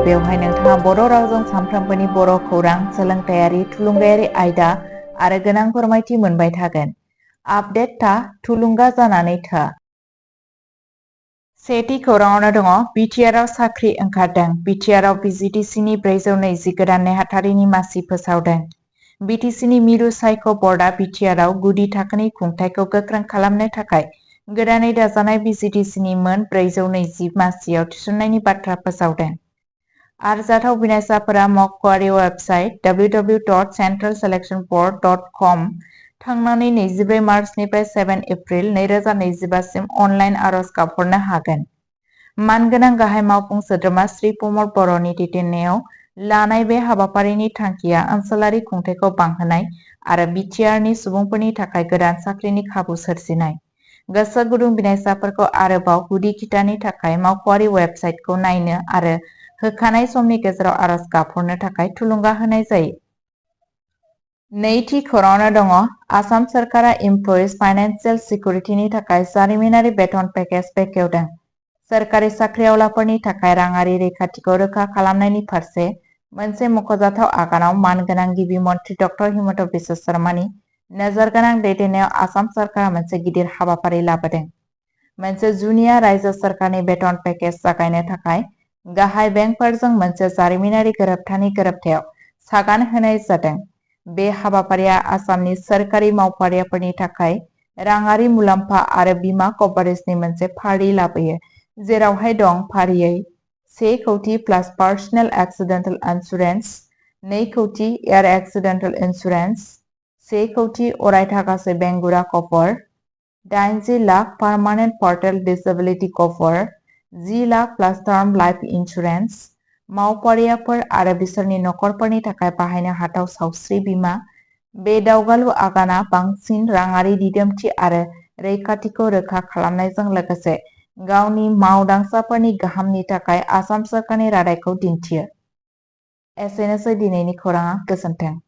बेवहाय नोंथाङा बर' रावजों सानफ्रोमबोनि बर' खौरां, सोलोंथायारि, थुलुंगायारि आयदा आरो गोनां फोरमायथि मोनबाय थागोन। आपडेट था, थुलुंगा जानानै था। सेथि खौराङावनो दङ बिटिआरआव साख्रि ओंखारदों। बिटिआरआव बिजिटिसिनि 420 गोदान नेहाथारिनि मासि फोसावदों। बिटिसिनि मिरु सायख' बर्डआ बिटिआरआव गुदि थाखोनि खुंथायखौ गोख्रों खालामनो थाखाय गोदानै दाजानाय बिजिटिसिनि मोन 420 मासियाव थिसननायनि बाथ्रा फोसावदों। आरजाथाव बिनायसाफोरा मावख'आरि वेबसाइट www.centralselectionboard.com थांनानै 24 मार्चनिफ्राय 7 एप्रिल 2025 सिम अनलाइन आर'ज गाबहरनो हागोन। मानगोनां गाहाय मावफुं सोद्रोमा श्री प्रमद बर'नि दैदेननायाव लानाय बे हाबाफारिनि थांखिया ओनसोलारि खुंथायखौ बांहोनाय आरो बिटिआरनि सुबुंफोरनि थाखाय गोदान साख्रिनि खाबु सोरजिनाय। गोसो गुदुं बिनायसाफोरखौ आरोबाव गुदि खिथानि थाखाय मावख'आरि वेबसाइटखौ नायनो आरो होखानाय समनि गेजेराव आर'ज गाबहरनो थाखाय थुलुंगा होनाय जायो। नैथि खौराङावनो दङ आसाम सोरखारा इमप्लयिज फाइनेन्सियेल सिकिउरिटिनि थाखाय जारिमिनारि बेथन पेकेज बेखेवदों। सोरखारि साख्रिआवलाफोरनि थाखाय राङारि रैखाथिखौ रोखा खालामनायनि फारसे मोनसे मख'जाथाव आगानाव मानगोनां गिबि मन्थ्रि डक्टर हिमन्त बिश्व शर्मानि नोजोरगोनां दैदेननायाव आसाम सोरखारा मोनसे गिदिर हाबाफारि लाबोदों। मोनसे जुनिया रायजो सोरखारनि बेथन पेकेज जागायनो थाखाय गाहाय बेंकफोरजों मोनसे जारिमिनारि गोरोबथानि गोरोबथायाव सागान होनाय जादों। बे हाबाफारिया आसामनि सोरखारि मावफारियाफोरनि थाखाय राङारि मुलाम्फा आरो बीमा कभारेजनि मोनसे फारि लाबोयो, जेरावहाय दं फारियै 1 कौटि प्लास पार्सनेल एक्सिडेन्टेल इन्सुरेन्स, 2 कौटि एयार एक्सिडेन्टेल इन्सुरेन्स, 1 कौटि अरायथा गासै बेंगुरा कभार, 80 लाख पार्मानेन्ट पार्टेल डिसेबिलिटि कभार, 10 लाख प्लास टार्म लाइफ इन्सुरेन्स, मावफारियाफोर आरो बिसोरनि नखरफोरनि थाखाय बाहायनो हाथाव सावस्रि बीमा। बे दावगालु आगाना बांसिन राङारि दिदोमथि आरो रैखाथिखौ रोखा खालामनायजों लोगोसे गावनि मावदांसाफोरनि गाहामनि थाखाय आसाम सोरखारनि रादायखौ दिन्थियो। एसेनोसै दिनैनि खौराङा। गोजोन्थों।